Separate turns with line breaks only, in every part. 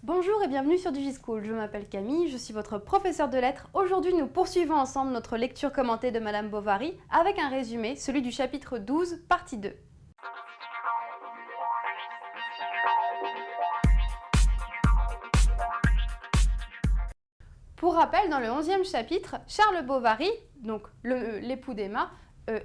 Bonjour et bienvenue sur DigiSchool, je m'appelle Camille, je suis votre professeure de lettres. Aujourd'hui, nous poursuivons ensemble notre lecture commentée de Madame Bovary avec un résumé, celui du chapitre 12, partie 2. Pour rappel, dans le 11e chapitre, Charles Bovary, donc l'époux d'Emma,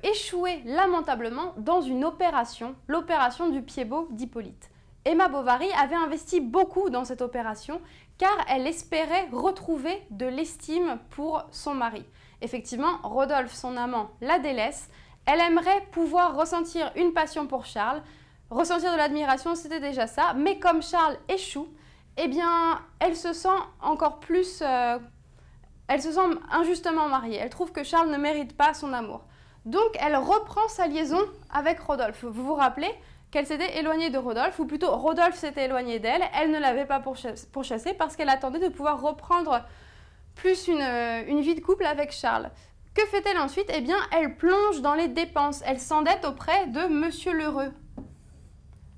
échouait lamentablement dans une opération, l'opération du pied-bot d'Hippolyte. Emma Bovary avait investi beaucoup dans cette opération car elle espérait retrouver de l'estime pour son mari. Effectivement, Rodolphe, son amant, la délaisse. Elle aimerait pouvoir ressentir une passion pour Charles. Ressentir de l'admiration, c'était déjà ça. Mais comme Charles échoue, eh bien, elle se sent encore plus... elle se sent injustement mariée. Elle trouve que Charles ne mérite pas son amour. Donc, elle reprend sa liaison avec Rodolphe. Vous vous rappelez qu'elle s'était éloignée de Rodolphe, ou plutôt Rodolphe s'était éloigné d'elle. Elle ne l'avait pas pourchassé parce qu'elle attendait de pouvoir reprendre plus une vie de couple avec Charles. Que fait-elle ensuite? Eh bien, elle plonge dans les dépenses. Elle s'endette auprès de Monsieur Lheureux.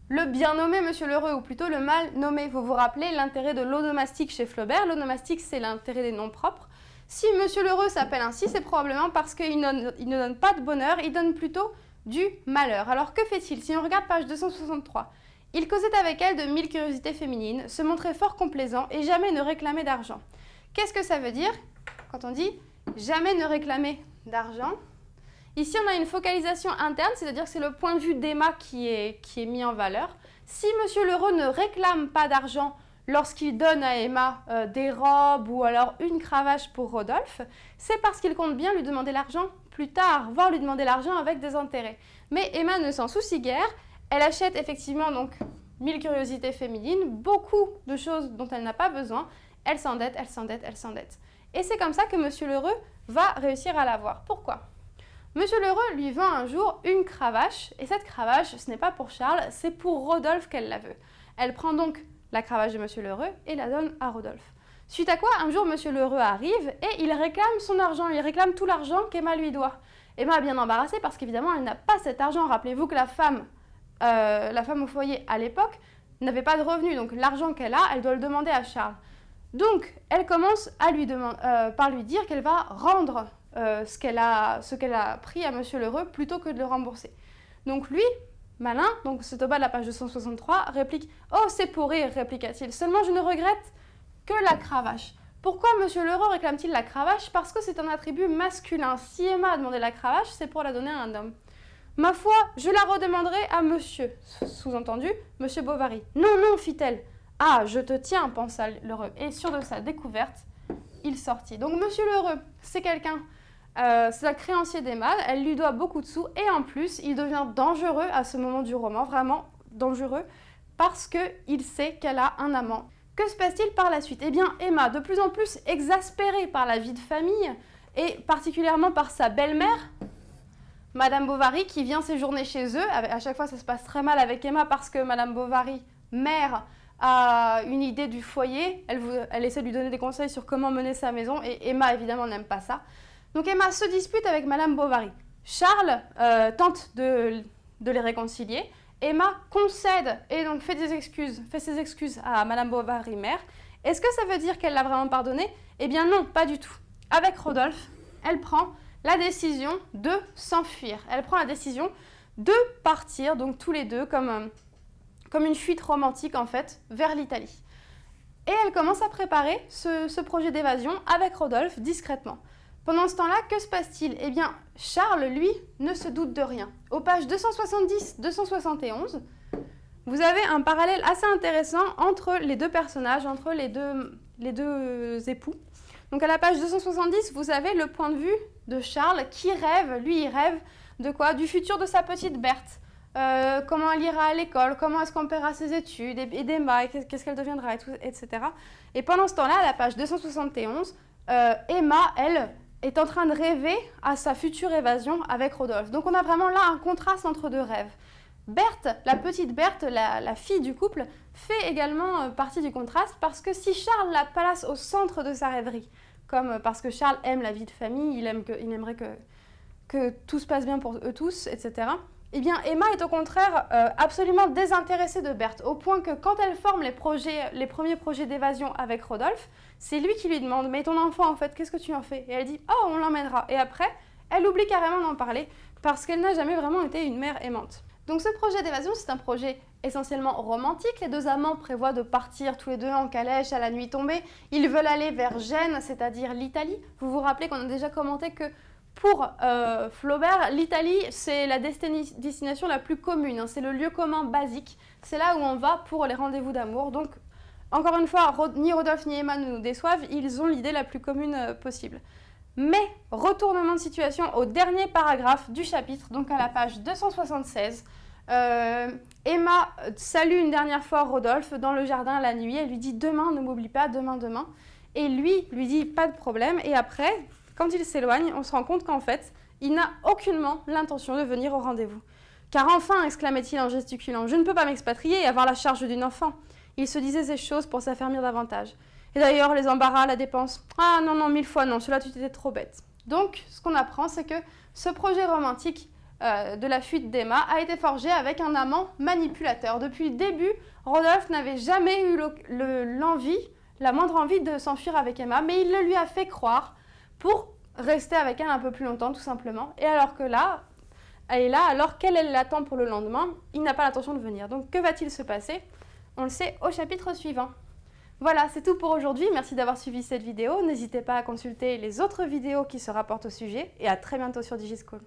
Le bien nommé Monsieur Lheureux, ou plutôt le mal nommé. Vous vous rappelez l'intérêt de l'onomastique chez Flaubert. L'onomastique, c'est l'intérêt des noms propres. Si Monsieur Lheureux s'appelle ainsi, c'est probablement parce qu'il ne donne pas de bonheur, il donne plutôt du malheur. Alors que fait-il? Si on regarde page 263, il causait avec elle de mille curiosités féminines, se montrait fort complaisant et jamais ne réclamait d'argent. Qu'est-ce que ça veut dire quand on dit jamais ne réclamer d'argent? Ici, on a une focalisation interne, c'est-à-dire que c'est le point de vue d'Emma qui est mis en valeur. Si Monsieur Lheureux ne réclame pas d'argent lorsqu'il donne à Emma des robes ou alors une cravache pour Rodolphe, c'est parce qu'il compte bien lui demander l'argent plus tard, voire lui demander l'argent avec des intérêts. Mais Emma ne s'en soucie guère, elle achète effectivement donc 1000 curiosités féminines, beaucoup de choses dont elle n'a pas besoin, elle s'endette, elle s'endette, elle s'endette. Et c'est comme ça que Monsieur Lheureux va réussir à l'avoir. Pourquoi? Monsieur Lheureux lui vend un jour une cravache, et cette cravache, ce n'est pas pour Charles, c'est pour Rodolphe qu'elle la veut. Elle prend donc la cravache de Monsieur Lheureux et la donne à Rodolphe. Suite à quoi, un jour, Monsieur Lheureux arrive et il réclame son argent, il réclame tout l'argent qu'Emma lui doit. Emma est bien embarrassée parce qu'évidemment, elle n'a pas cet argent. Rappelez-vous que la femme au foyer à l'époque n'avait pas de revenus, donc l'argent qu'elle a, elle doit le demander à Charles. Donc, elle commence à par lui dire qu'elle va rendre ce qu'elle a pris à Monsieur Lheureux plutôt que de le rembourser. Donc lui, malin, donc c'est au bas de la page 263, réplique « Oh, c'est pour rire », répliqua-t-il. « Seulement, je ne regrette que la cravache. » Pourquoi Monsieur Lheureux réclame-t-il la cravache? Parce que c'est un attribut masculin. Si Emma a demandé la cravache, c'est pour la donner à un homme. « Ma foi, je la redemanderai à monsieur. » Sous-entendu, Monsieur Bovary. « Non, non, fit-elle. »« Ah, je te tiens, pensa Lheureux. » Et sûr de sa découverte, il sortit. Donc Monsieur Lheureux, c'est quelqu'un... c'est un créancier d'Emma, elle lui doit beaucoup de sous et en plus, il devient dangereux à ce moment du roman, vraiment dangereux, parce qu'il sait qu'elle a un amant. Que se passe-t-il par la suite? Eh bien, Emma, de plus en plus exaspérée par la vie de famille et particulièrement par sa belle-mère, Madame Bovary, qui vient séjourner chez eux. À chaque fois, ça se passe très mal avec Emma parce que Madame Bovary, mère, a une idée du foyer. Elle essaie de lui donner des conseils sur comment mener sa maison et Emma, évidemment, n'aime pas ça. Donc Emma se dispute avec Madame Bovary. Charles tente de les réconcilier. Emma concède et donc fait ses excuses à Madame Bovary mère. Est-ce que ça veut dire qu'elle l'a vraiment pardonné? Eh bien non, pas du tout. Avec Rodolphe, elle prend la décision de s'enfuir. Elle prend la décision de partir, donc tous les deux, comme une fuite romantique en fait, vers l'Italie. Et elle commence à préparer ce projet d'évasion avec Rodolphe discrètement. Pendant ce temps-là, que se passe-t-il? Eh bien, Charles, lui, ne se doute de rien. Aux pages 270-271, vous avez un parallèle assez intéressant entre les deux personnages, entre les deux époux. Donc à la page 270, vous avez le point de vue de Charles qui rêve, lui il rêve de quoi? Du futur de sa petite Berthe. Comment elle ira à l'école, comment est-ce qu'on paiera ses études, et d'Emma, qu'est-ce qu'elle deviendra, etc. Et pendant ce temps-là, à la page 271, Emma, elle, est en train de rêver à sa future évasion avec Rodolphe. Donc on a vraiment là un contraste entre deux rêves. Berthe, la petite Berthe, la fille du couple, fait également partie du contraste parce que si Charles la place au centre de sa rêverie, comme parce que Charles aime la vie de famille, il aimerait que tout se passe bien pour eux tous, etc., Eh bien, Emma est au contraire absolument désintéressée de Berthe, au point que quand elle forme les premiers projets d'évasion avec Rodolphe, c'est lui qui lui demande « Mais ton enfant, en fait, qu'est-ce que tu en fais ?» Et elle dit « Oh, on l'emmènera ». Et après, elle oublie carrément d'en parler parce qu'elle n'a jamais vraiment été une mère aimante. Donc ce projet d'évasion, c'est un projet essentiellement romantique. Les deux amants prévoient de partir tous les deux en calèche à la nuit tombée. Ils veulent aller vers Gênes, c'est-à-dire l'Italie. Vous vous rappelez qu'on a déjà commenté que pour Flaubert, l'Italie, c'est la destination la plus commune, hein, c'est le lieu commun basique. C'est là où on va pour les rendez-vous d'amour. Donc, encore une fois, ni Rodolphe ni Emma ne nous déçoivent, ils ont l'idée la plus commune possible. Mais, retournement de situation au dernier paragraphe du chapitre, donc à la page 276, Emma salue une dernière fois Rodolphe dans le jardin la nuit. Elle lui dit « Demain, ne m'oublie pas, demain, demain ». Et lui dit « Pas de problème ». Et après, quand il s'éloigne, on se rend compte qu'en fait, il n'a aucunement l'intention de venir au rendez-vous. « Car enfin », exclamait-il en gesticulant, « je ne peux pas m'expatrier et avoir la charge d'une enfant. » Il se disait ces choses pour s'affermir davantage. Et d'ailleurs, les embarras, la dépense, « Ah non, non, 1000 fois non, cela tu étais trop bête. » Donc, ce qu'on apprend, c'est que ce projet romantique de la fuite d'Emma a été forgé avec un amant manipulateur. Depuis le début, Rodolphe n'avait jamais eu la moindre envie de s'enfuir avec Emma, mais il le lui a fait croire pour rester avec elle un peu plus longtemps, tout simplement. Et alors que là, elle est là, alors qu'elle l'attend pour le lendemain, il n'a pas l'intention de venir. Donc, que va-t-il se passer? On le sait au chapitre suivant. Voilà, c'est tout pour aujourd'hui. Merci d'avoir suivi cette vidéo. N'hésitez pas à consulter les autres vidéos qui se rapportent au sujet et à très bientôt sur DigiSchool.